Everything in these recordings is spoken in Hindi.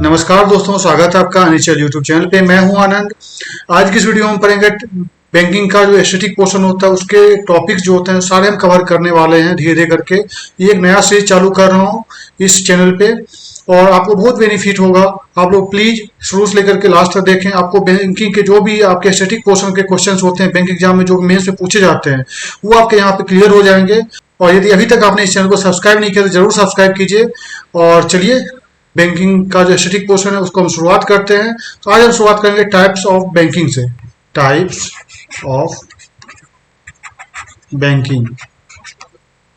नमस्कार दोस्तों, स्वागत है आपका अनिचल यूट्यूब चैनल पे। मैं हूं आनंद। आज की इस वीडियो में हम पढ़ेंगे बैंकिंग का जो एस्थेटिक पोर्शन होता है उसके टॉपिक्स जो होते हैं सारे हम कवर करने वाले हैं धीरे धीरे करके। ये एक नया सीरीज चालू कर रहा हूं इस चैनल पे और आपको बहुत बेनिफिट होगा। आप लोग प्लीज शुरू से लेकर के लास्ट तक देखें। आपको बैंकिंग के जो भी आपके एस्थेटिक पोर्शन के क्वेश्चन होते हैं बैंक एग्जाम में जो मेंस में पूछे जाते हैं वो आपके यहाँ पे क्लियर हो जाएंगे। और यदि अभी तक आपने इस चैनल को सब्सक्राइब नहीं किया तो जरूर सब्सक्राइब कीजिए। और चलिए बैंकिंग का जो एस्थेटिक पोर्शन है उसको हम शुरुआत करते हैं। तो आज हम शुरुआत करेंगे टाइप्स ऑफ बैंकिंग से। टाइप्स ऑफ बैंकिंग,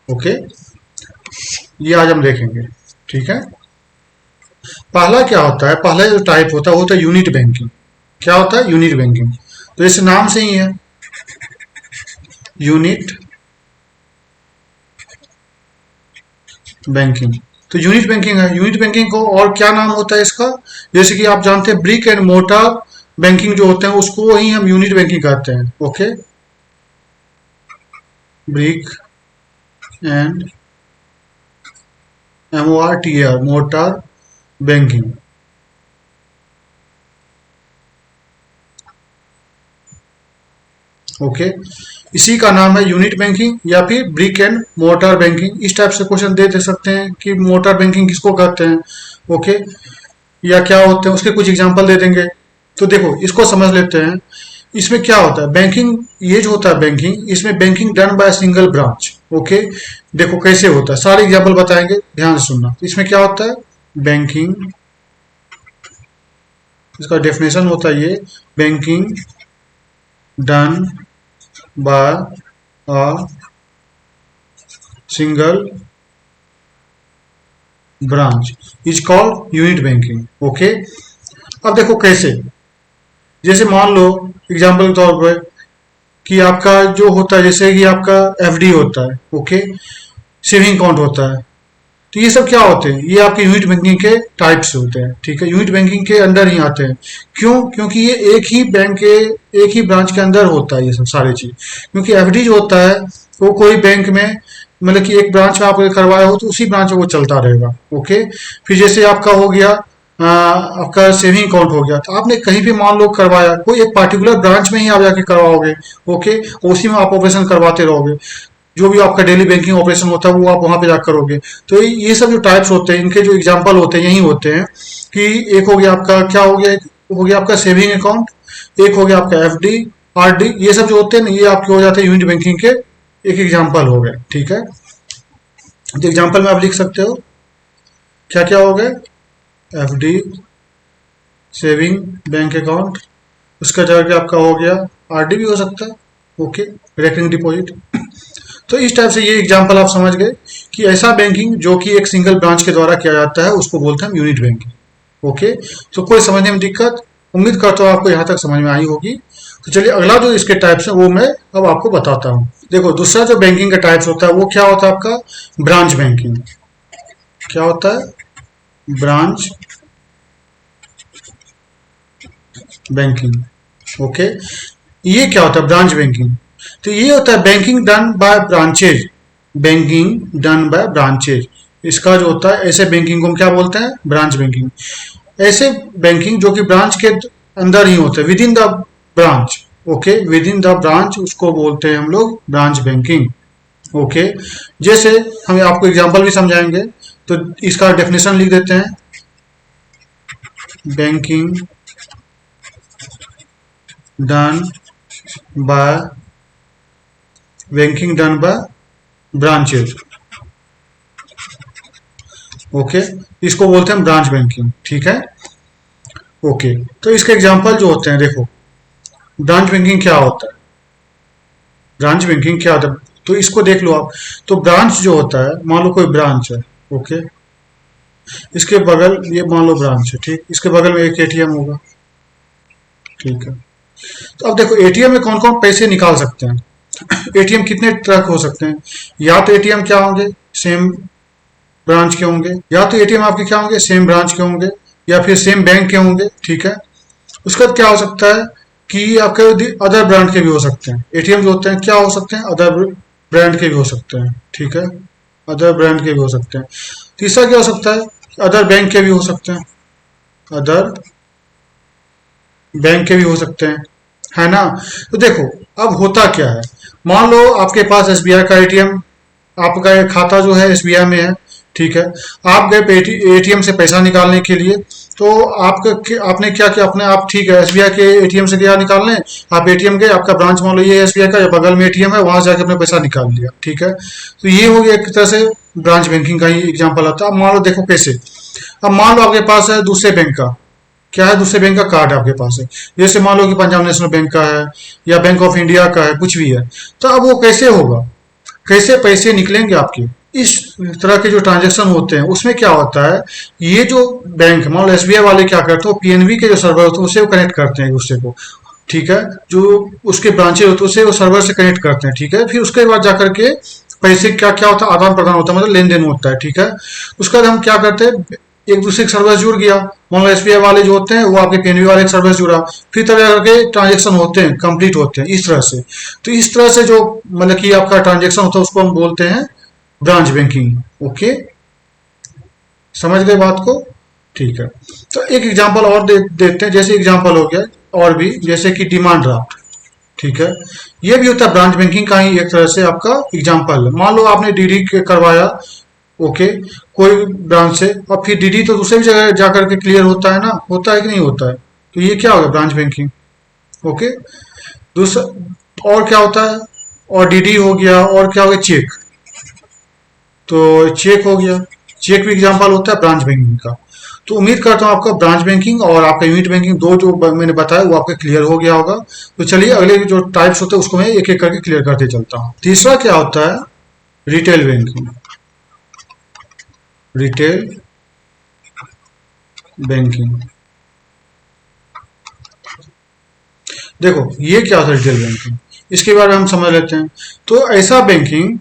ओके, ये आज हम देखेंगे। ठीक है, पहला क्या होता है, पहला जो टाइप होता है वो होता है यूनिट बैंकिंग। क्या होता है? Unit banking. तो इस नाम से ही है यूनिट बैंकिंग। तो यूनिट बैंकिंग है। यूनिट बैंकिंग को और क्या नाम होता है इसका? जैसे कि आप जानते हैं ब्रिक एंड मोर्टार बैंकिंग जो होते हैं उसको ही हम यूनिट बैंकिंग कहते हैं। Okay, brick and MORTAR mortar banking. Okay, इसी का नाम है यूनिट बैंकिंग या फिर ब्रिक एंड मोर्टार बैंकिंग। इस टाइप से क्वेश्चन दे सकते हैं कि मोर्टार बैंकिंग किसको कहते हैं, ओके, या क्या होते हैं, उसके कुछ एग्जांपल दे देंगे। तो देखो इसको समझ लेते हैं। इसमें क्या होता है बैंकिंग, ये जो होता है बैंकिंग, इसमें banking done by single branch. Okay, देखो कैसे होता है, सारे एग्जांपल बताएंगे, ध्यान से सुनना। इसमें क्या होता है बैंकिंग, इसका डेफिनेशन होता है ये, banking done by a single branch is called unit banking. Okay, अब देखो कैसे, जैसे मान लो एग्जांपल के तौर पर कि आपका जो होता है, जैसे कि आपका FD होता है, ओके, सेविंग अकाउंट होता है। तो ये सब क्या होते हैं? ये आपके यूनिट बैंकिंग के टाइप्स होते हैं। ठीक है, यूनिट बैंकिंग के अंदर ही आते हैं। क्यों? क्योंकि ये एक ही बैंक के एक ही ब्रांच के अंदर होता है ये सब सारी चीज। क्योंकि FD जो होता है वो कोई बैंक में, मतलब कि एक ब्रांच में आप करवाए हो तो उसी ब्रांच में वो चलता रहेगा। ओके, फिर जैसे आपका हो गया आपका सेविंग अकाउंट हो गया, तो आपने कहीं भी मान लो करवाया, कोई एक पार्टिकुलर ब्रांच में ही आप जाके करवाओगे। ओके, उसी में आप ऑपरेशन करवाते रहोगे। जो भी आपका डेली बैंकिंग ऑपरेशन होता है वो आप वहां पे जाकर करोगे। तो ये सब जो टाइप्स होते हैं इनके जो एग्जांपल होते हैं यही होते हैं कि एक हो गया आपका क्या हो गया, एक हो गया आपका सेविंग अकाउंट, एक हो गया आपका FD, RD, ये सब जो होते हैं ना ये आपके हो जाते हैं यूनिट बैंकिंग के एक एग्जाम्पल हो गए। ठीक है, तो एग्जाम्पल में आप लिख सकते हो क्या क्या हो गए, FD, सेविंग बैंक अकाउंट, उसका जाके आपका हो गया RD भी हो सकता है। Okay, recurring deposit. तो इस टाइप से ये एग्जांपल आप समझ गए कि ऐसा बैंकिंग जो कि एक सिंगल ब्रांच के द्वारा किया जाता है उसको बोलते हैं यूनिट बैंकिंग। ओके, तो कोई समझने में दिक्कत? उम्मीद करता हूँ आपको यहाँ तक समझ में आई होगी। तो चलिए अगला जो इसके टाइप्स है वो मैं अब आपको बताता हूँ। देखो दूसरा जो बैंकिंग का टाइप्स होता है वो क्या होता है आपका ब्रांच बैंकिंग। क्या होता है? Branch banking. ओके, ये क्या होता है ब्रांच बैंकिंग? तो ये होता है banking done by branches. Banking done by branches, इसका जो होता है ऐसे बैंकिंग को हम क्या बोलते हैं? Branch banking. ऐसे बैंकिंग जो कि ब्रांच के अंदर ही होते हैं, with in the branch. Okay, with in the branch उसको बोलते हैं हम लोग ब्रांच बैंकिंग। ओके, जैसे हम आपको एग्जांपल भी समझाएंगे तो इसका डेफिनेशन लिख देते हैं, banking done by banking done by branches. Okay, इसको बोलते हैं ब्रांच बैंकिंग। ठीक है, ओके, तो इसके एग्जांपल जो होते हैं, देखो ब्रांच बैंकिंग क्या होता है, ब्रांच बैंकिंग क्या होता है, तो इसको देख लो आप। तो ब्रांच जो होता है, मान लो कोई ब्रांच है, ओके, इसके बगल ये मान लो ब्रांच है, ठीक, इसके बगल में एक ATM होगा। ठीक है, तो अब देखो ATM में कौन कौन पैसे निकाल सकते हैं। ATM कितने तरह के हो सकते हैं? या तो ATM क्या होंगे सेम ब्रांच के होंगे, या तो ATM आपके क्या होंगे सेम ब्रांच के होंगे, या फिर सेम बैंक के होंगे। ठीक है, उसका क्या हो सकता है कि आपके अदर ब्रांड के भी हो सकते हैं। ATM जो होते हैं क्या हो सकते हैं, अदर ब्रांड के भी हो सकते हैं। ठीक है, अदर ब्रांड के भी हो सकते हैं। तीसरा क्या हो सकता है, अदर बैंक के भी हो सकते हैं। अदर बैंक के भी हो सकते हैं, है ना। तो देखो अब होता क्या है, मान लो आपके पास एसबीआई का एटीएम, आपका ये खाता जो है एसबीआई में है, ठीक है। आप गए एटीएम से पैसा निकालने के लिए, तो आपने क्या किया, अपने आप ठीक है एसबीआई के एटीएम से गया निकालने, आप एटीएम गए, आपका ब्रांच मान लो ये एसबीआई का, या बगल में एटीएम है, वहां जाके अपने पैसा निकाल लिया, ठीक है। तो ये हो गया एक तरह से ब्रांच बैंकिंग का ही एग्जाम्पल आता है। अब मान लो देखो कैसे, अब मान लो आपके पास है दूसरे बैंक का, क्या है, दूसरे बैंक का कार्ड आपके पास है, जैसे मान लो कि पंजाब नेशनल बैंक का है या बैंक ऑफ इंडिया का है, कुछ भी है। तो अब वो कैसे होगा, कैसे पैसे निकलेंगे आपके, इस तरह के जो ट्रांजेक्शन होते हैं उसमें क्या होता है, ये जो बैंक मान लो एसबीआई वाले क्या करते हैं, पीएनबी के जो सर्वर होते हैं उससे वो कनेक्ट करते हैं एक दूसरे को, ठीक है। जो उसके ब्रांचेज होते हैं उससे वो सर्वर से कनेक्ट करते हैं, ठीक है। फिर उसके बाद जाकर के पैसे क्या क्या होता है, आदान प्रदान होता है, मतलब लेन देन होता है, ठीक है। उसके बाद हम क्या करते हैं, एक दूसरे के सर्वर जुड़ गया, मान लो एसबीआई वाले जो होते हैं वो आपके पीएनबी वाले सर्वर जुड़ा, फिर तरह करके ट्रांजेक्शन होते हैं, कंप्लीट होते हैं इस तरह से। तो इस तरह से जो मतलब कि आपका ट्रांजेक्शन होता है उसको हम बोलते हैं ब्रांच बैंकिंग। ओके, समझ गए बात को, ठीक है। तो एक एग्जांपल और देखते हैं, जैसे एग्जांपल हो गया और भी, जैसे कि डिमांड ड्राफ्ट, ठीक है। ये भी होता है ब्रांच बैंकिंग का ही एक तरह से आपका एग्जांपल है। मान लो आपने डीडी करवाया, ओके, कोई ब्रांच से, और फिर डीडी तो दूसरे भी जगह जाकर के क्लियर होता है ना, होता है कि नहीं होता है, तो ये क्या होगा ब्रांच बैंकिंग। ओके, दूसरा और क्या होता है, और डीडी हो गया, और क्या हो गया, चेक, तो चेक हो गया, चेक भी एग्जांपल होता है ब्रांच बैंकिंग का। तो उम्मीद करता हूँ आपका ब्रांच बैंकिंग और आपका यूनिट बैंकिंग दो जो मैंने बताया वो आपका क्लियर हो गया होगा। तो चलिए अगले जो टाइप्स होते हैं उसको मैं एक एक करके क्लियर करते चलता हूँ। तीसरा क्या होता है, रिटेल बैंकिंग, रिटेल बैंकिंग। देखो ये क्या होता है रिटेल बैंकिंग, इसके बारे में हम समझ लेते हैं। तो ऐसा बैंकिंग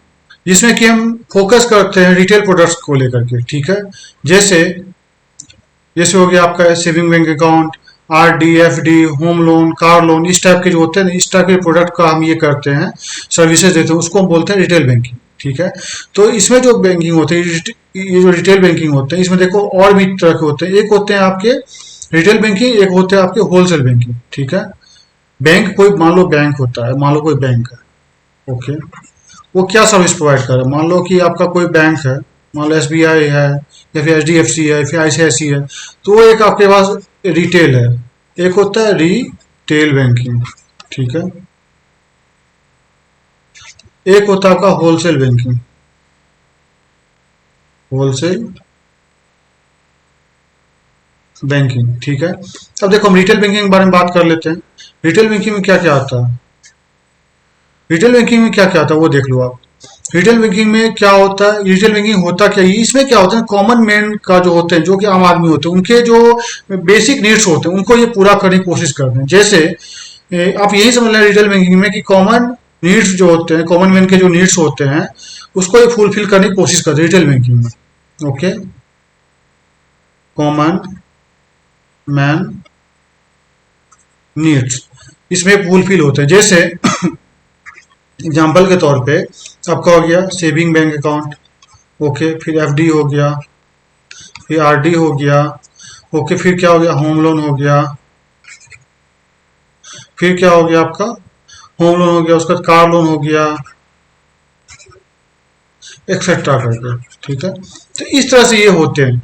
जिसमें कि हम फोकस करते हैं रिटेल प्रोडक्ट्स को लेकर के, ठीक है। जैसे जैसे हो गया आपका saving bank account, RD, FD, home loan, car loan, इस टाइप के जो होते हैं ना, इस टाइप के प्रोडक्ट का हम ये करते हैं, सर्विसेज देते हैं, उसको हम बोलते हैं रिटेल बैंकिंग, ठीक है। तो इसमें जो बैंकिंग होती है, ये जो रिटेल बैंकिंग होते हैं, इसमें देखो और भी तरह के होते हैं। एक होते हैं आपके रिटेल बैंकिंग, एक होते हैं आपके होलसेल बैंकिंग, ठीक है। बैंक, कोई मान लो बैंक होता है, मान लो कोई बैंक है, ओके, वो क्या सर्विस प्रोवाइड कर रहा है, मान लो कि आपका कोई बैंक है, मान लो एसबीआई है या फिर एचडीएफसी है, फिर आईसीआईसी है, तो वो एक आपके पास रिटेल है, एक होता है रिटेल बैंकिंग, ठीक है। एक होता है आपका होलसेल बैंकिंग, होलसेल बैंकिंग, ठीक है। अब देखो हम रिटेल बैंकिंग के बारे में बात कर लेते हैं। रिटेल बैंकिंग में क्या क्या आता है, रिटेल बैंकिंग में क्या क्या आता है वो देख लो आप। रिटेल बैंकिंग में क्या होता है, रिटेल बैंकिंग होता क्या है, इसमें क्या होता है, कॉमन मैन का जो होते हैं, जो कि आम आदमी होते हैं, उनके जो बेसिक नीड्स होते हैं उनको ये पूरा करने की कोशिश करते हैं। जैसे आप यही समझ लें रिटेल बैंकिंग में कि कॉमन नीड्स जो होते हैं, कॉमन मैन के जो नीड्स होते हैं उसको ये फुलफिल करने की कोशिश करते हैं रिटेल बैंकिंग में। ओके, कॉमन मैन नीड्स इसमें फुलफिल होते हैं। जैसे एग्जाम्पल के तौर पे आपका हो गया सेविंग बैंक अकाउंट, ओके, फिर एफडी हो गया, फिर आरडी हो गया, ओके, फिर क्या हो गया, होम लोन हो गया, फिर क्या हो गया आपका होम लोन हो गया, उसका कार लोन हो गया, एक्सेट्रा करके, ठीक है। तो इस तरह से ये होते हैं।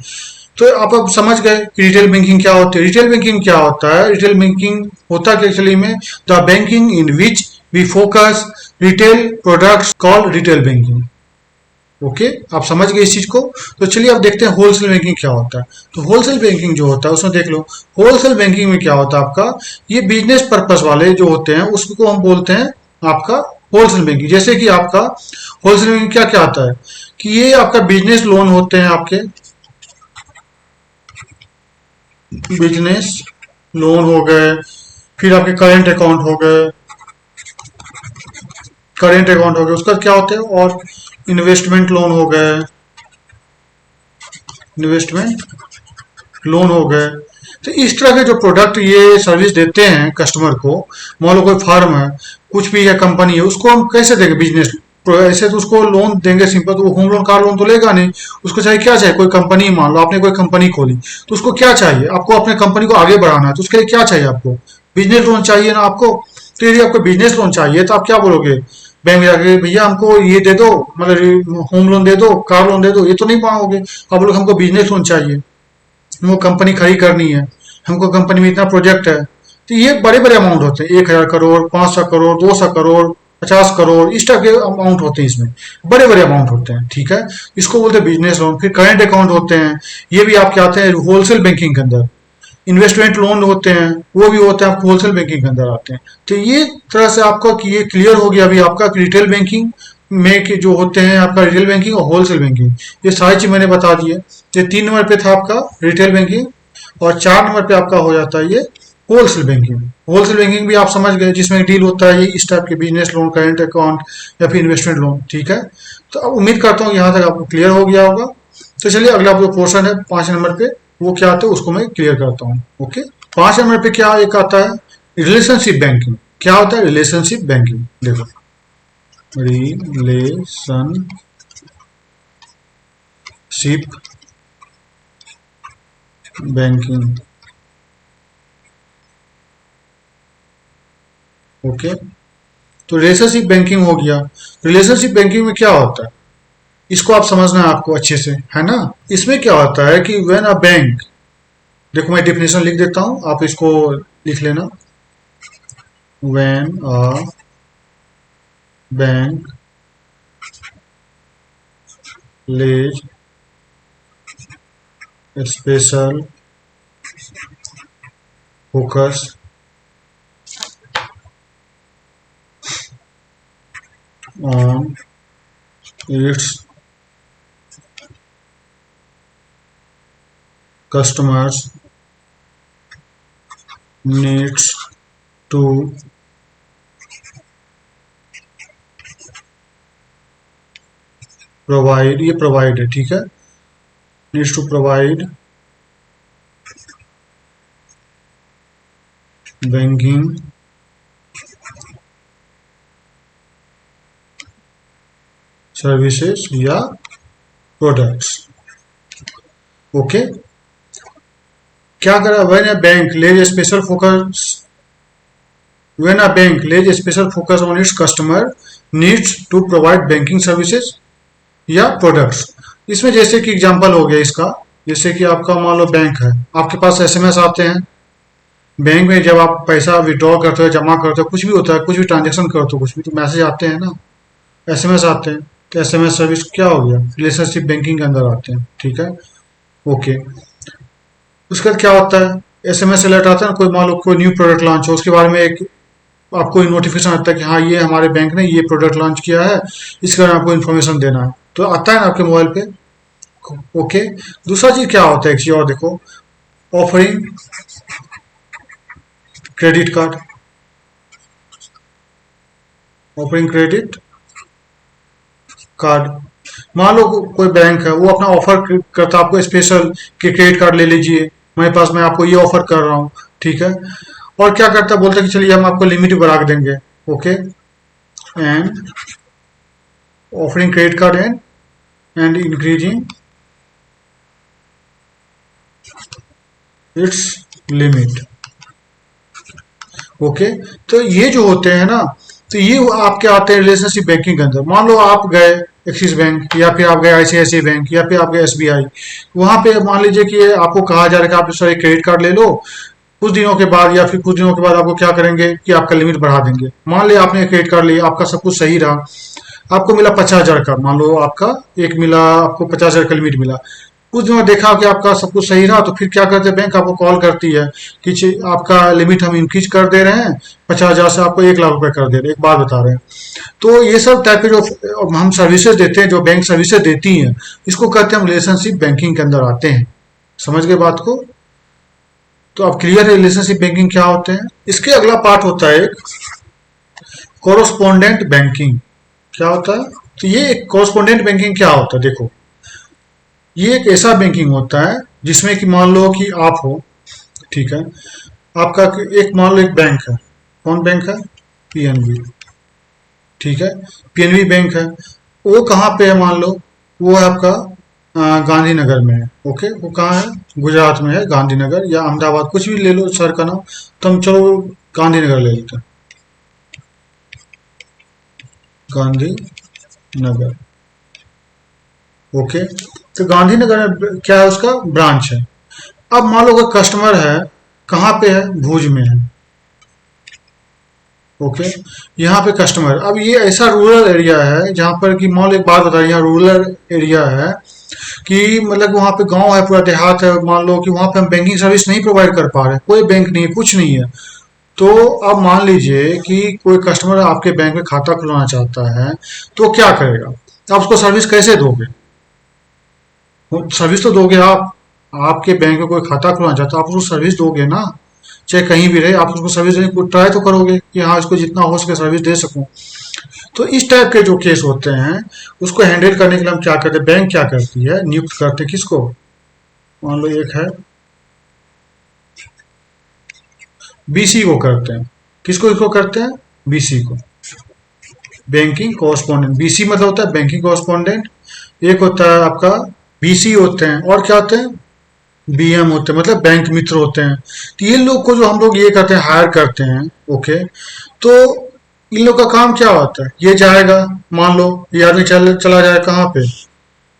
तो आप अब समझ गए कि रिटेल बैंकिंग क्या होती है। रिटेल बैंकिंग क्या होता है, रिटेल बैंकिंग होता है एक्चुअली में the banking in which we focus retail products called retail banking. Okay, आप समझ गए इस चीज को। तो चलिए अब देखते हैं होलसेल बैंकिंग क्या होता है। तो होलसेल बैंकिंग जो होता है उसमें देख लो, होलसेल बैंकिंग में क्या होता है आपका, ये बिजनेस पर्पस वाले जो होते हैं उसको हम बोलते हैं आपका होलसेल बैंकिंग। जैसे कि आपका होलसेल बैंकिंग क्या क्या आता है कि ये आपका बिजनेस लोन होते हैं, आपके बिजनेस लोन हो गए, फिर आपके करेंट अकाउंट हो गए, करेंट अकाउंट हो गए, उसका क्या होते हैं, और इन्वेस्टमेंट लोन हो गए, इन्वेस्टमेंट लोन हो गए। तो इस तरह के जो प्रोडक्ट ये सर्विस देते हैं कस्टमर को, मान लो कोई फर्म है, कुछ भी है, कंपनी है, उसको हम कैसे देंगे, बिजनेस तो ऐसे तो उसको लोन देंगे सिंपल, तो वो होम लोन कार लोन तो लेगा नहीं। उसको चाहिए क्या, चाहिए कोई कंपनी, मान लो आपने कोई कंपनी खोली, तो उसको क्या चाहिए, आपको अपने कंपनी को आगे बढ़ाना है, तो उसके लिए क्या चाहिए आपको, बिजनेस लोन चाहिए ना आपको। तो यदि आपको बिजनेस लोन चाहिए तो आप क्या बोलोगे, बैंक जाके भैया हमको ये दे दो, मतलब होम लोन दे दो, कार लोन दे दो, ये तो नहीं मांगोगे। आप बोलोगे हमको बिजनेस लोन चाहिए, हमको कंपनी खड़ी करनी है, हमको कंपनी में इतना प्रोजेक्ट है। तो ये बड़े बड़े अमाउंट होते हैं, 1,000 करोड़, 500 करोड़, 200 करोड़, 50 करोड़, इस टाइप के अमाउंट होते हैं इसमें, बड़े बड़े अमाउंट होते हैं, ठीक है। इसको बोलते हैं बिजनेस लोन। फिर करेंट अकाउंट होते हैं, ये भी आपके आते हैं होलसेल बैंकिंग के अंदर। इन्वेस्टमेंट लोन होते हैं, वो भी होते हैं, आपको होलसेल बैंकिंग के अंदर आते हैं। तो ये तरह से आपका कि ये क्लियर हो गया अभी आपका रिटेल बैंकिंग में के जो होते हैं, आपका रिटेल बैंकिंग और होलसेल बैंकिंग, ये सारी चीज मैंने बता दी है। ये 3 नंबर पे था आपका रिटेल बैंकिंग, और 4 नंबर पे आपका हो जाता है ये होलसेल बैंकिंग। होलसेल बैंकिंग भी आप समझ गए, जिसमें डील होता है ये इस टाइप के बिजनेस लोन, करेंट अकाउंट या फिर इन्वेस्टमेंट लोन, ठीक है। तो अब उम्मीद करता हूँ यहाँ तक आपको क्लियर हो गया होगा। तो चलिए अगला जो पोर्शन है 5 नंबर पे, वो क्या आता है उसको मैं क्लियर करता हूँ। ओके, 5 नंबर पे क्या एक आता है, रिलेशनशिप बैंकिंग। क्या होता है रिलेशनशिप बैंकिंग, देखो, रिलेशनशिप बैंकिंग। ओके, तो रिलेशनशिप बैंकिंग हो गया। रिलेशनशिप बैंकिंग में क्या होता है, इसको आप समझना है आपको अच्छे से, है ना। इसमें क्या होता है कि व्हेन अ बैंक, देखो मैं डेफिनेशन लिख देता हूं, आप इसको लिख लेना। When a bank lays special focus on its customers needs to provide, ये प्रोवाइड है, ठीक है, needs to provide banking services या प्रोडक्ट्स। ओके, क्या करा, when a bank lays special focus, when a bank lays special focus on its customer needs to provide banking services या प्रोडक्ट्स। इसमें जैसे कि एग्जांपल हो गया इसका, जैसे कि आपका मान लो बैंक है, आपके पास एसएमएस आते हैं। बैंक में जब आप पैसा विड्रॉ करते हो, जमा करते हो, कुछ भी होता है, कुछ भी ट्रांजेक्शन करते हो, कुछ भी, तो मैसेज आते हैं ना, एसएमएस आते हैं। तो एसएमएस सर्विस क्या हो गया, रिलेशनशिप बैंकिंग के अंदर आते हैं, ठीक है। ओके, उसके बाद क्या होता है, एसएमएस अलर्ट आता है ना, कोई मान लो कोई न्यू प्रोडक्ट लॉन्च हो, उसके बारे में एक आपको नोटिफिकेशन आता है कि हाँ ये हमारे बैंक ने ये प्रोडक्ट लॉन्च किया है, इसके बारे में आपको इन्फॉर्मेशन देना है, तो आता है ना आपके मोबाइल पे। ओके, दूसरा चीज क्या होता है, एक चीज और देखो, offering credit card, offering credit card. मान लो कोई बैंक है, वो अपना ऑफर करता है आपको स्पेशल कि क्रेडिट कार्ड ले लीजिए, मेरे पास मैं आपको ये ऑफर कर रहा हूँ, ठीक है। और क्या करता है, बोलता है कि चलिए हम आपको लिमिट बढ़ा के देंगे। Okay, and offering credit card and increasing its limit. Okay, तो ये जो होते हैं ना, तो ये आपके आते हैं रिलेशनशिप बैंकिंग के अंदर। मान लो आप गए एक्सिस बैंक, या फिर आप गए आईसीआईसीआई बैंक, या फिर आप गए एसबीआई, वहां पे मान लीजिए कि आपको कहा जा रहा है कि आप सर क्रेडिट कार्ड ले लो, कुछ दिनों के बाद या फिर कुछ दिनों के बाद आपको क्या करेंगे कि आपका लिमिट बढ़ा देंगे। मान लिया आपने क्रेडिट कार्ड लिया, आपका सब कुछ सही रहा, आपको मिला 50,000 का, मान लो आपका एक मिला, आपको 50,000 का लिमिट मिला। कुछ दिनों देखा कि आपका सब कुछ सही रहा, तो फिर क्या करते हैं, बैंक आपको कॉल करती है कि आपका लिमिट हम इंक्रीज कर दे रहे हैं, 50,000 से आपको 1,00,000 रुपए कर दे रहे हैं, एक बात बता रहे हैं। तो ये सब टाइप के जो हम सर्विसेज देते हैं, जो बैंक सर्विसेज देती हैं, इसको कहते हैं हम रिलेशनशिप बैंकिंग के अंदर आते हैं। समझ गए बात को। तो अब क्लियर है रिलेशनशिप बैंकिंग क्या होते हैं। इसके अगला पार्ट होता है एक कोरोस्पोंडेंट बैंकिंग। क्या होता है, तो ये एक कोरोस्पोंडेंट बैंकिंग क्या होता है, देखो, ये एक ऐसा बैंकिंग होता है जिसमें कि मान लो कि आप हो, ठीक है, आपका एक मान लो एक बैंक है, कौन बैंक है, पीएनबी, ठीक है। पीएनबी बैंक है, वो कहाँ पे है मान लो, वो है आपका गांधीनगर में है। ओके, वो कहाँ है, गुजरात में है, गांधीनगर या अहमदाबाद, कुछ भी ले लो शहर का नाम। तो हम चलो गांधीनगर ले लेते हैं, गांधीनगर। ओके, तो गांधीनगर में क्या है, उसका ब्रांच है। अब मान लो कोई कस्टमर है, कहाँ पे है, भुज में है। ओके, यहाँ पे कस्टमर, अब ये ऐसा रूरल एरिया है जहाँ पर कि मान लो एक बात बताइए, यहाँ रूरल एरिया है कि मतलब वहाँ पे गांव है, पूरा देहात है, मान लो कि वहाँ पे हम बैंकिंग सर्विस नहीं प्रोवाइड कर पा रहे, कोई बैंक नहीं है, कुछ नहीं है। तो अब मान लीजिए कि कोई कस्टमर आपके बैंक में खाता खुलवाना चाहता है, तो क्या करेगा, आप उसको सर्विस कैसे दोगे। सर्विस तो दोगे आप, आपके बैंक में कोई खाता खुलवाना चाहता है, आप उसको सर्विस दोगे ना, चाहे कहीं भी रहे, आप उसको सर्विस देने को ट्राई तो करोगे कि हाँ इसको जितना हो सके सर्विस दे सकूं। तो इस टाइप के जो केस होते हैं, उसको हैंडल करने के लिए हम क्या करते हैं, बैंक क्या करती है, नियुक्त करते हैं किसको, मान लो एक है बीसी को करते हैं, किसको इसको करते हैं, बीसी को, बैंकिंग कॉरेस्पॉन्डेंट। बीसी मतलब होता है बैंकिंग कॉरेस्पॉन्डेंट, एक होता है आपका बीसी होते हैं, और क्या होते हैं, बीएम होते हैं, मतलब बैंक मित्र होते हैं। तो ये लोग को जो हम लोग ये करते हैं, हायर करते हैं। ओके, तो इन लोग का काम क्या होता है, ये जाएगा, मान लो ये आदमी चला जाए कहाँ पे,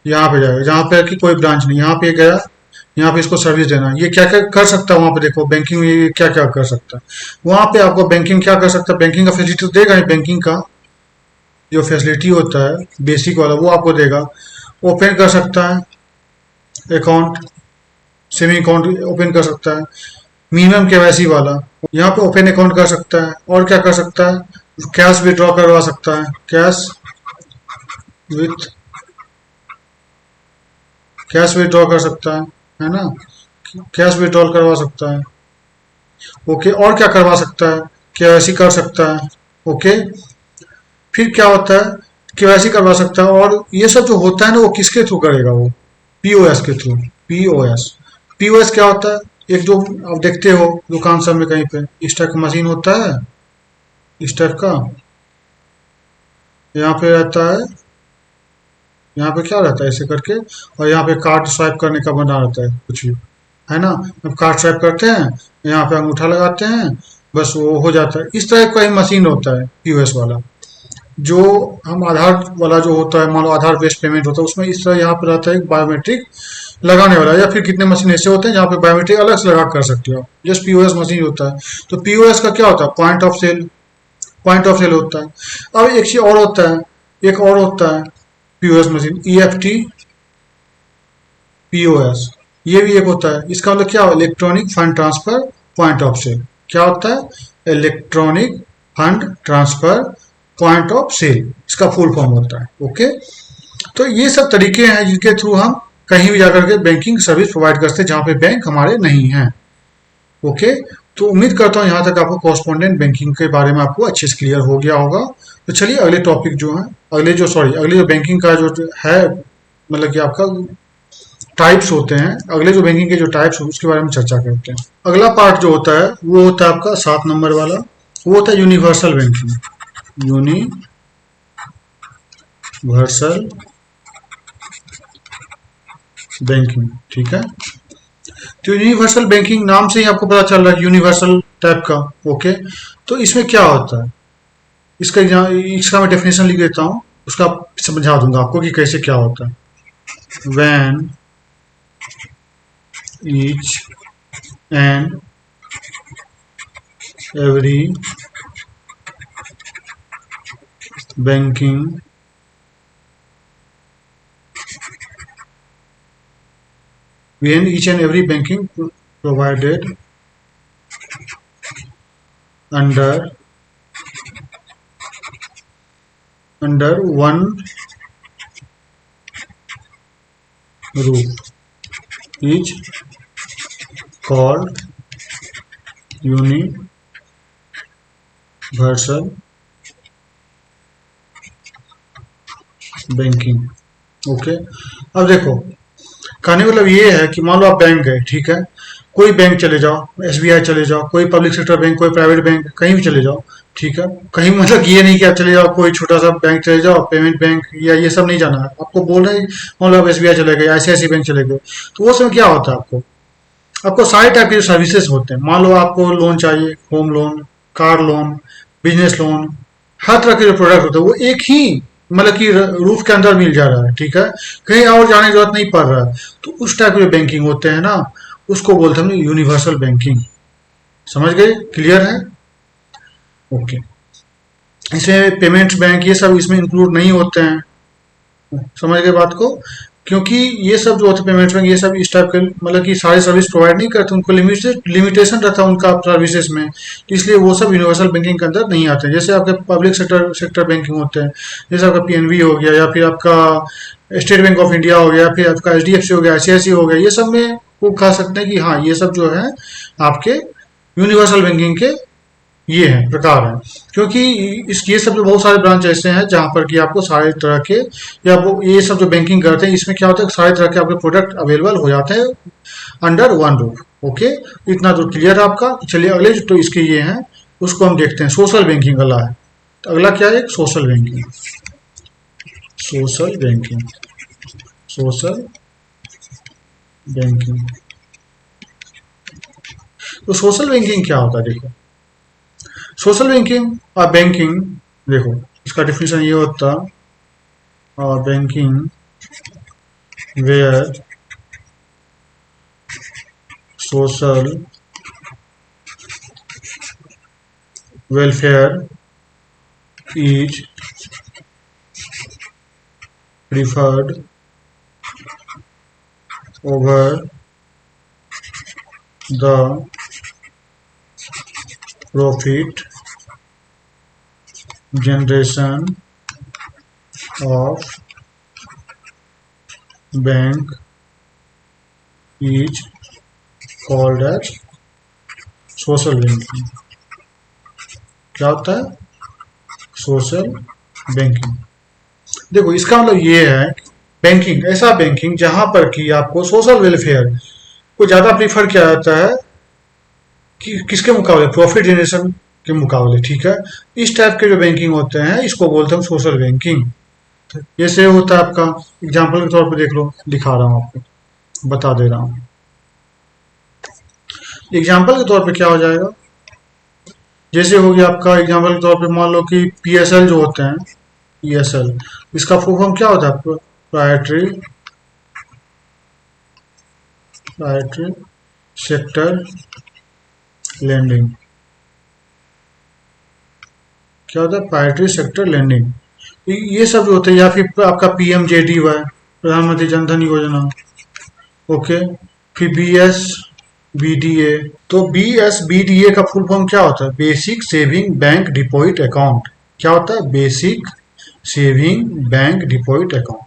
यहाँ पे जाएगा जहाँ पे कि कोई ब्रांच नहीं, यहाँ पे गया, यहाँ पे इसको सर्विस देना है। ये क्या क्या कर सकता है वहां पे, देखो बैंकिंग में ये क्या क्या कर सकता है, वहां पे आपको बैंकिंग क्या कर सकता है, बैंकिंग का फैसिलिटी तो देगा ही, बैंकिंग का जो फैसिलिटी होता है बेसिक वाला वो आपको देगा। ओपन कर सकता है अकाउंट, सेविंग अकाउंट ओपन कर सकता है, मिनिमम केवाईसी वाला, यहाँ पे ओपन अकाउंट कर सकता है। और क्या कर सकता है, कैश विड्रॉ करवा सकता है, कैश विथ कैश विड्रॉ कर सकता है ना, कैश विड्रॉल करवा सकता है। ओके, और क्या करवा सकता है, केवाईसी कर सकता है। ओके, फिर क्या होता है, केवाईसी करवा सकता है, और ये सब जो होता है ना वो किसके थ्रू करेगा, वो पीओएस के थ्रू। पीओएस, पीओएस क्या होता है, एक जो आप देखते हो दुकान सब में कहीं पे इस टाइप का मशीन होता है, इस टाइप का, यहाँ पे रहता है, यहाँ पे क्या रहता है ऐसे करके, और यहाँ पे कार्ड स्वाइप करने का बना रहता है कुछ भी, है ना। अब कार्ड स्वाइप करते हैं, यहाँ पे अंगूठा लगाते हैं, बस वो हो जाता है। इस टाइप का ही मशीन होता है पीओएस वाला। जो हम आधार वाला जो होता है, मान लो आधार बेस्ड पेमेंट होता है, उसमें इस तरह यहाँ पे रहता है बायोमेट्रिक लगाने वाला, या फिर कितने मशीन ऐसे होते हैं जहाँ पे बायोमेट्रिक अलग से लगा कर सकते हो आप, जस्ट पीओएस मशीन होता है। तो पीओएस का क्या होता है, point of sale, point of sale होता है। अब एक चीज और होता है, एक और होता है पीओएस मशीन, ईएफटी पीओएस, ये भी एक होता है। इसका मतलब क्या, electronic fund transfer point of sale, क्या होता है, electronic fund transfer point of sale, इसका फुल फॉर्म होता है। ओके, तो ये सब तरीके हैं जिनके थ्रू हम कहीं भी जाकर के बैंकिंग सर्विस प्रोवाइड करते हैं जहां पे बैंक हमारे नहीं है। ओके, तो उम्मीद करता हूँ यहाँ तक आपको कॉरेस्पॉन्डेंट बैंकिंग के बारे में आपको अच्छे से क्लियर हो गया होगा। तो चलिए अगले टॉपिक जो है, अगले जो बैंकिंग का जो है, मतलब कि आपका टाइप्स होते हैं, अगले जो बैंकिंग के जो टाइप्स उसके बारे में चर्चा करते हैं। अगला पार्ट जो होता है वो होता है आपका 7 नंबर वाला, वो होता है यूनिवर्सल बैंकिंग। यूनिवर्सल बैंकिंग, ठीक है। तो यूनिवर्सल बैंकिंग नाम से ही आपको पता चल रहा है यूनिवर्सल टाइप का। ओके, तो इसमें क्या होता है, इसका मैं डेफिनेशन लिख देता हूँ, उसका समझा दूंगा आपको कि कैसे क्या होता है। When each and every banking when each and every banking provided under one roof is called universal banking. Okay, अब देखो कहने मतलब ये है कि मान लो आप बैंक गए, ठीक है, कोई बैंक चले जाओ, एसबीआई चले जाओ, कोई पब्लिक सेक्टर बैंक, कोई प्राइवेट बैंक, कहीं भी चले जाओ, ठीक है। कहीं मतलब ये नहीं कि आप चले जाओ कोई छोटा सा बैंक चले जाओ, पेमेंट बैंक या ये सब नहीं जाना है आपको। बोल रहे हैं मतलब एसबीआई चले गए, आईसीआईसी बैंक चले गए, तो वो समय क्या होता है आपको, आपको सारे टाइप के सर्विसेज होते हैं। मान लो आपको लोन चाहिए, home loan, car loan, business loan, हर तरह के जो प्रोडक्ट होते हैं वो एक ही मतलब कि रूफ के अंदर मिल जा रहा है, ठीक है। कहीं और जाने की जरूरत नहीं पड़ रहा है। तो उस टाइप के जो बैंकिंग होते हैं ना, उसको बोलते हैं यूनिवर्सल बैंकिंग। समझ गए? क्लियर है? ओके। इसमें पेमेंट्स बैंक ये सब इसमें इंक्लूड नहीं होते हैं। समझ गए बात को? क्योंकि ये सब जो होते हैं पेमेंट्स बैंक, ये सब इस टाइप के मतलब कि सारी सर्विस प्रोवाइड नहीं करते, उनको लिमिटेशन रहता है उनका सर्विसेज में, तो इसलिए वो सब यूनिवर्सल बैंकिंग के अंदर नहीं आते हैं। जैसे आपके पब्लिक सेक्टर बैंकिंग होते हैं, जैसे आपका पीएनबी हो गया, या फिर आपका स्टेट बैंक ऑफ इंडिया हो गया, या फिर आपका एचडीएफसी हो गया, आईसीआईसी हो गया, ये सब में वो कह सकते हैं कि हाँ ये सब जो है आपके यूनिवर्सल बैंकिंग के ये हैं, प्रकार हैं। क्योंकि इस ये सब जो बहुत सारे ब्रांच ऐसे हैं जहां पर कि आपको सारे तरह के, या वो ये सब जो बैंकिंग करते हैं इसमें क्या होता है, सारे तरह के आपके प्रोडक्ट अवेलेबल हो जाते हैं अंडर वन रूफ। ओके, इतना तो क्लियर है आपका। चलिए अगले जो तो इसके ये हैं उसको हम देखते हैं। सोशल बैंकिंग अगला है। तो अगला क्या है? Social banking. Social banking, social banking. तो सोशल बैंकिंग क्या होता है देखो। सोशल बैंकिंग और बैंकिंग, देखो इसका डिफिनेशन ये होता banking where social welfare is preferred over the profit generation of bank is called as social banking. क्या होता है? Social banking. देखो इसका मतलब ये है, बैंकिंग ऐसा बैंकिंग जहां पर कि आपको सोशल वेलफेयर को ज्यादा प्रीफर किया जाता है कि किसके मुकाबले? प्रॉफिट जनरेशन के मुकाबले, ठीक है। इस टाइप के जो बैंकिंग होते हैं इसको बोलते हैं सोशल बैंकिंग। जैसे होता है आपका, एग्जाम्पल के तौर पर देख लो, दिखा रहा हूँ आपको, बता दे रहा हूँ। एग्जाम्पल के तौर पे क्या हो जाएगा, जैसे हो गया आपका एग्जाम्पल के तौर पे मान लो कि पीएसएल जो होते हैं, पीएसएल, इसका फुल फॉर्म क्या होता है? Proprietary proprietary sector lending. क्या होता है? Proprietary sector lending. ये सब जो होते हैं, या फिर आपका पीएमजेडीवाई, प्रधानमंत्री जनधन योजना। ओके, फिर बीएसबीडीए। तो बीएसबीडीए का फुल फॉर्म क्या होता है? Basic saving bank deposit account. क्या होता है? Basic saving bank deposit account,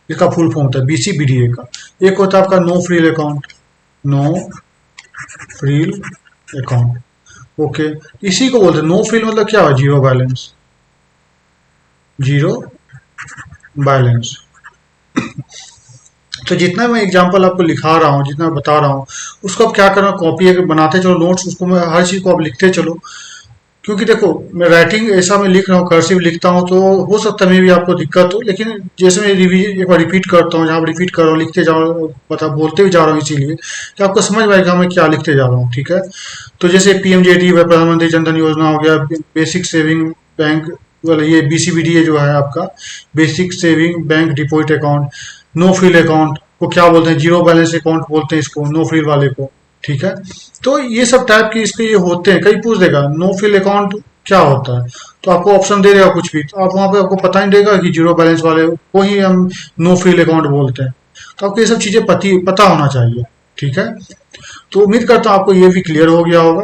इसका फुल फॉर्म होता है बीसीबीडीए का। एक होता है आपका no frill account, no frill account. Okay, इसी को बोलते हैं नो फ्रिल, मतलब क्या है? Zero balance, zero balance. तो जितना मैं एग्जांपल आपको लिखा रहा हूँ, जितना बता रहा हूँ, उसको आप क्या करना, कॉपी अगर बनाते चलो नोट्स, उसको मैं हर चीज़ को आप लिखते चलो। क्योंकि देखो मैं राइटिंग ऐसा मैं लिख रहा हूँ, कर्सिव लिखता हूँ, तो हो सकता है मे भी आपको दिक्कत हो, लेकिन जैसे मैं रिवीजन एक बार रिपीट करता हूँ, जहाँ रिपीट कर रहा हूँ, लिखते जा रहा हूँ, पता बोलते भी जा रहा हूँ, इसीलिए कि आपको समझ में आएगा मैं क्या लिखते जा रहा हूँ, ठीक है। तो जैसे पीएमजेडी, प्रधानमंत्री जनधन योजना हो गया, बेसिक सेविंग बैंक वाला, ये बीसीबीडीए जो है आपका, basic saving bank deposit account. No frill account को क्या बोलते हैं? जीरो बैलेंस अकाउंट बोलते हैं इसको, नो फ्रिल वाले को, ठीक है। तो ये सब टाइप के इसके ये होते हैं। कई पूछ देगा नो फ्रिल अकाउंट क्या होता है, तो आपको ऑप्शन दे देगा कुछ भी, तो आप वहां पे आपको पता नहीं देगा कि जीरो बैलेंस वाले को ही हम नो फ्रिल अकाउंट बोलते हैं। तो आपको ये सब चीजें पता होना चाहिए, ठीक है। तो उम्मीद करता हूँ आपको ये भी क्लियर हो गया होगा,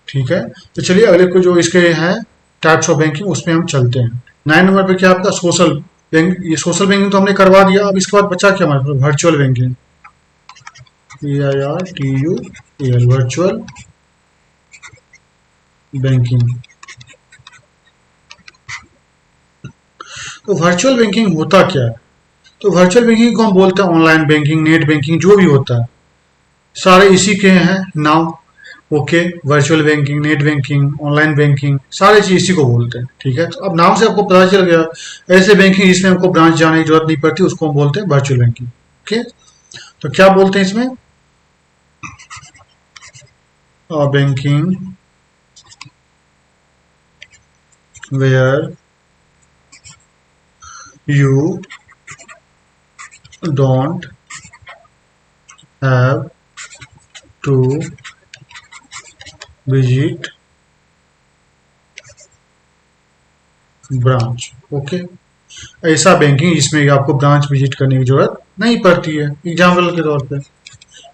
ठीक है। तो चलिए अगले को जो इसके हैं टाइप्स ऑफ बैंकिंग, उसमें हम चलते हैं। 9 नंबर पे क्या आपका सोशल बैंक। ये सोशल बैंकिंग तो हमने करवा दिया। अब इसके बाद बचा क्या हमारे पास? Virtual banking, VIRTUAL, virtual banking. तो वर्चुअल बैंकिंग होता क्या है? तो वर्चुअल बैंकिंग को हम बोलते हैं ऑनलाइन बैंकिंग, नेट बैंकिंग, जो भी होता है। सारे इसी के हैं नाम। Okay, virtual banking, net banking, online banking, सारे चीज इसी को बोलते हैं। ठीक है, तो अब नाम से आपको पता चल गया, ऐसे बैंकिंग जिसमें हमको ब्रांच जाने की जरूरत नहीं पड़ती उसको हम बोलते हैं वर्चुअल बैंकिंग। ओके, तो क्या बोलते हैं इसमें, banking where you don't have to visit branch. Okay, ऐसा बैंकिंग जिसमें आपको ब्रांच विजिट करने की जरूरत नहीं पड़ती है। एग्जाम्पल के तौर पे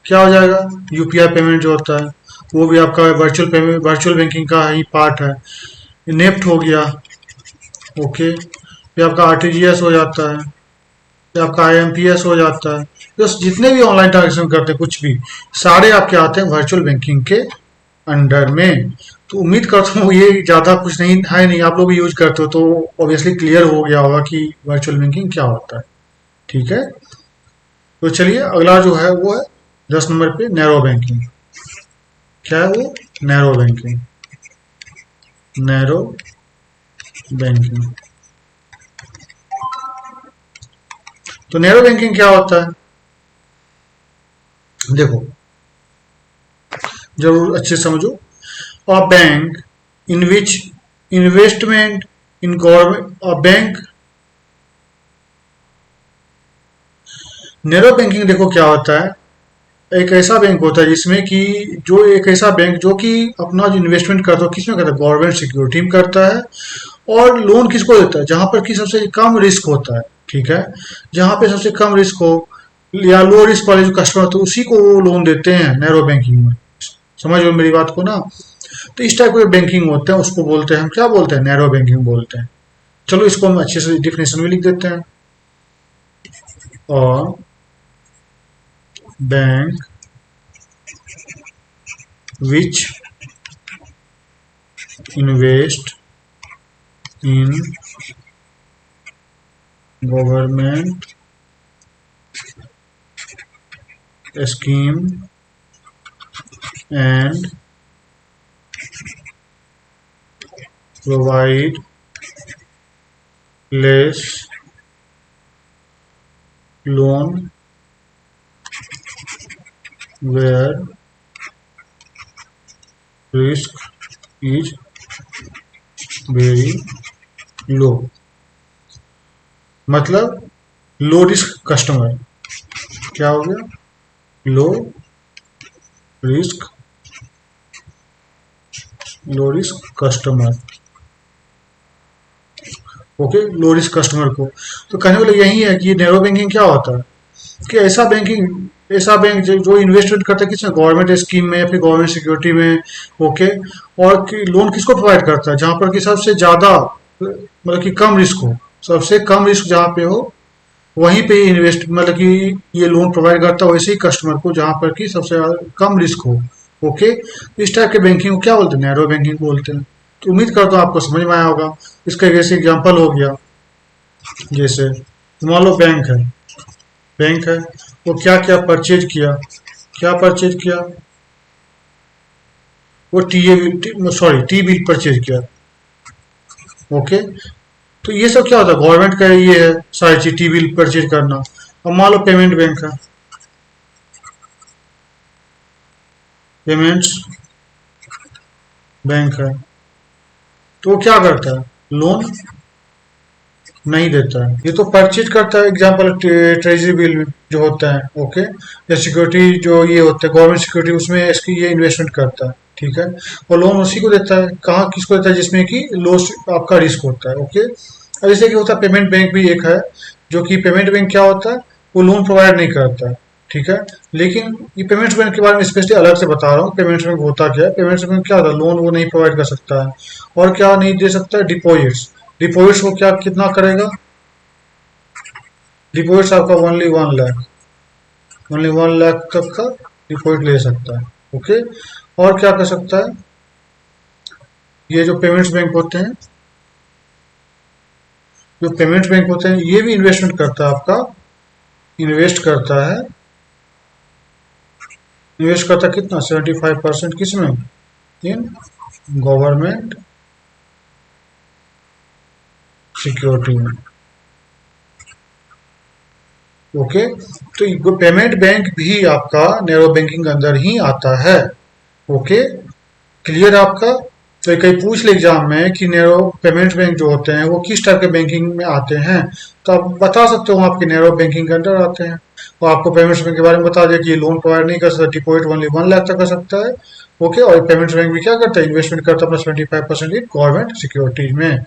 क्या हो जाएगा, यूपीआई पेमेंट जो होता है वो भी आपका वर्चुअल पेमेंट, वर्चुअल बैंकिंग का ही पार्ट है। नेफ्ट हो गया। ओके, ये आपका आरटीजीएस हो जाता है, ये आपका आईएमपीएस हो जाता है। तो जितने भी ऑनलाइन ट्रांजेक्शन करते हैं कुछ भी, सारे आपके आते हैं वर्चुअल बैंकिंग के अंडर में। तो उम्मीद करता हूँ ये ज़्यादा कुछ नहीं है, नहीं आप लोग भी यूज करते हो तो ऑब्वियसली क्लियर हो गया होगा कि वर्चुअल बैंकिंग क्या होता है। ठीक है, तो चलिए अगला जो है वो है 10 नंबर पे नैरो बैंकिंग। क्या है वो, नैरो बैंकिंग। नैरो बैंकिंग, तो नैरो बैंकिंग क्या होता है, देखो जरूर अच्छे से समझो। A bank in which investment in government, a bank, narrow banking देखो क्या होता है, एक ऐसा बैंक होता है जिसमें कि जो एक ऐसा बैंक जो कि अपना जो इन्वेस्टमेंट करता है किसमें करता है, गवर्नमेंट सिक्योरिटी में करता है। और लोन किसको देता है, जहां पर कि सबसे कम रिस्क होता है। ठीक है, जहां पे सबसे कम रिस्क हो या लो रिस्क वाले जो कस्टमर होते हैं उसी को वो लोन देते हैं नैरो बैंकिंग में। समझ लो मेरी बात को ना। तो इस टाइप के बैंकिंग होते हैं उसको बोलते हैं, हम क्या बोलते हैं, नैरो बैंकिंग बोलते हैं। चलो इसको हम अच्छे से डिफिनेशन में लिख देते हैं। और bank which invest in government scheme and provide less loan where risk is very low। मतलब लो रिस्क कस्टमर, क्या हो गया, low risk, low risk customer. Okay, low risk customer को, तो कहने वाले यही है कि नैरो बैंकिंग क्या होता है कि ऐसा बैंकिंग, ऐसा बैंक जो इन्वेस्टमेंट करता है किसमें, गवर्नमेंट स्कीम में या फिर गवर्नमेंट सिक्योरिटी में। ओके, और लोन किसको प्रोवाइड करता है, जहां पर कि सबसे ज्यादा मतलब कि कम रिस्क हो, सबसे कम रिस्क जहां पे हो वहीं पे इन्वेस्ट मतलब कि ये लोन प्रोवाइड करता है वैसे ही कस्टमर को जहां पर कि सबसे कम रिस्क हो। ओके, इस टाइप के बैंकिंग को क्या बोलते हैं, नैरो बैंकिंग बोलते हैं। तो उम्मीद करता हूँ आपको समझ में आया होगा। इसका जैसे एग्जांपल हो गया, जैसे मान लो बैंक है, बैंक है, वो क्या क्या परचेज किया, क्या परचेज किया, वो टी बिल परचेज किया। ओके, तो ये सब क्या होता है, गवर्नमेंट का ये है सारी चीज टी बिल परचेज करना। अब मान लो पेमेंट बैंक है, पेमेंट्स बैंक है, तो वो क्या करता है, लोन नहीं देता है, ये तो परचेज करता है। एग्जांपल ट्रेजरी बिल जो होता है, ओके, या सिक्योरिटी जो ये होता है गवर्नमेंट सिक्योरिटी, उसमें इसकी ये इन्वेस्टमेंट करता है। ठीक है, और लोन उसी को देता है, कहाँ किसको देता है, जिसमें कि लो आपका रिस्क होता है। ओके, और जैसे कि होता है पेमेंट बैंक भी एक है, जो कि पेमेंट बैंक क्या होता है, वो लोन प्रोवाइड नहीं करता है। ठीक है, लेकिन ये पेमेंट्स बैंक के बारे में स्पेशली अलग से बता रहा हूँ, पेमेंट्स बैंक होता क्या है, पेमेंट्स बैंक क्या होता है, लोन वो नहीं प्रोवाइड कर सकता है। और क्या नहीं दे सकता है, डिपॉजिट्स, डिपॉजिट्स को क्या कितना करेगा, डिपॉजिट्स आपका ओनली 1 लाख तक का डिपॉजिट ले सकता है। ओके, और क्या कर सकता है, ये जो पेमेंट्स बैंक होते हैं, जो पेमेंट्स बैंक होते हैं ये भी इन्वेस्टमेंट करता है आपका, इन्वेस्ट करता है निवेश करता कितना 75% किसमें, इन गवर्नमेंट सिक्योरिटी में। ओके, तो पेमेंट बैंक भी आपका नैरो बैंकिंग के अंदर ही आता है। ओके, क्लियर आपका। तो कहीं पूछ ले एग्जाम में कि नैरो पेमेंट बैंक जो होते हैं वो किस टाइप के बैंकिंग में आते हैं, तो आप बता सकते हो आपके नैरो बैंकिंग के अंदर आते हैं। और आपको पेमेंट्स बैंक के बारे में बता दिया कि ये लोन प्रोवाइड नहीं कर सकता, डिपॉजिट ओनली 1 लाख तक कर सकता है। ओके, और पेमेंट्स बैंक भी क्या करता है, इन्वेस्टमेंट करता है अपना 75% इन गवर्नमेंट सिक्योरिटीज में।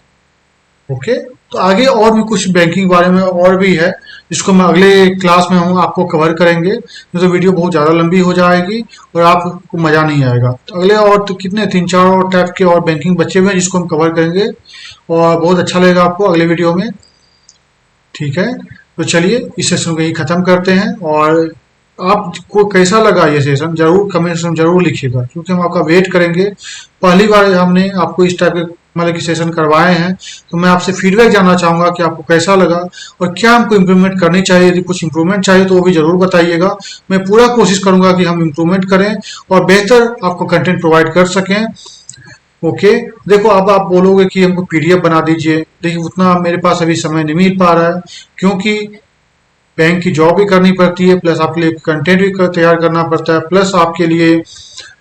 ओके, तो आगे और भी कुछ बैंकिंग बारे में और भी है, जिसको मैं अगले क्लास में हूँ आपको कवर करेंगे, नहीं तो वीडियो बहुत ज़्यादा लंबी हो जाएगी और आपको मज़ा नहीं आएगा। तो अगले और तो कितने 3-4 और टाइप के और बैंकिंग बचे हुए हैं जिसको हम कवर करेंगे और बहुत अच्छा लगेगा आपको अगले वीडियो में। ठीक है, तो चलिए इस सेशन को यही ख़त्म करते हैं। और आपको कैसा लगा ये सेशन जरूर कमेंट में जरूर लिखिएगा, क्योंकि हम आपका वेट करेंगे। पहली बार हमने आपको इस टाइप के मतलब कि सेशन करवाए हैं, तो मैं आपसे फीडबैक जानना चाहूंगा कि आपको कैसा लगा और क्या हमको इम्प्रूवमेंट करनी चाहिए। यदि कुछ इम्प्रूवमेंट चाहिए तो वो भी जरूर बताइएगा। मैं पूरा कोशिश करूंगा कि हम इम्प्रूवमेंट करें और बेहतर आपको कंटेंट प्रोवाइड कर सकें। ओके, देखो अब आप बोलोगे कि हमको पीडीएफ बना दीजिए, देखिए उतना मेरे पास अभी समय नहीं मिल पा रहा है, क्योंकि बैंक की जॉब भी करनी पड़ती है, प्लस आपके लिए कंटेंट भी तैयार करना पड़ता है, प्लस आपके लिए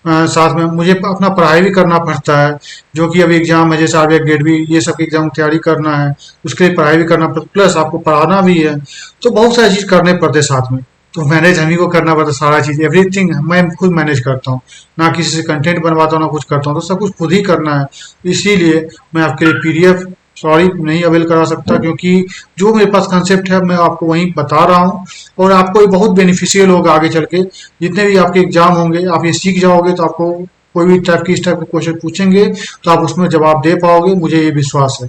साथ में मुझे अपना पढ़ाई भी करना पड़ता है, जो कि अभी एग्जाम है जैसे आरबीआई ग्रेड भी, ये सब एग्जाम की तैयारी करना है, उसके लिए पढ़ाई भी करना पड़ता है, प्लस आपको पढ़ाना भी है। तो बहुत सारी चीज़ करने पड़ते हैं साथ में, तो मैनेज हम ही को करना पड़ता है सारा चीज़, एवरीथिंग मैं खुद मैनेज करता हूँ, ना किसी से कंटेंट बनवाता हूँ ना कुछ करता हूँ, तो सब कुछ खुद ही करना है। इसीलिए मैं आपके लिए पीडीएफ सॉरी नहीं अवेल करा सकता, क्योंकि जो मेरे पास कंसेप्ट है मैं आपको वहीं बता रहा हूँ और आपको ये बहुत बेनिफिशियल होगा आगे चल के। जितने भी आपके एग्जाम होंगे आप ये सीख जाओगे, तो आपको कोई भी टाइप की इस टाइप के क्वेश्चन पूछेंगे तो आप उसमें जवाब दे पाओगे, मुझे ये विश्वास है।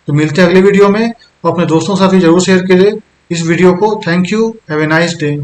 तो मिलते हैं अगले वीडियो में, और अपने दोस्तों के साथ भी जरूर शेयर करें इस वीडियो को। Thank you, have a nice day.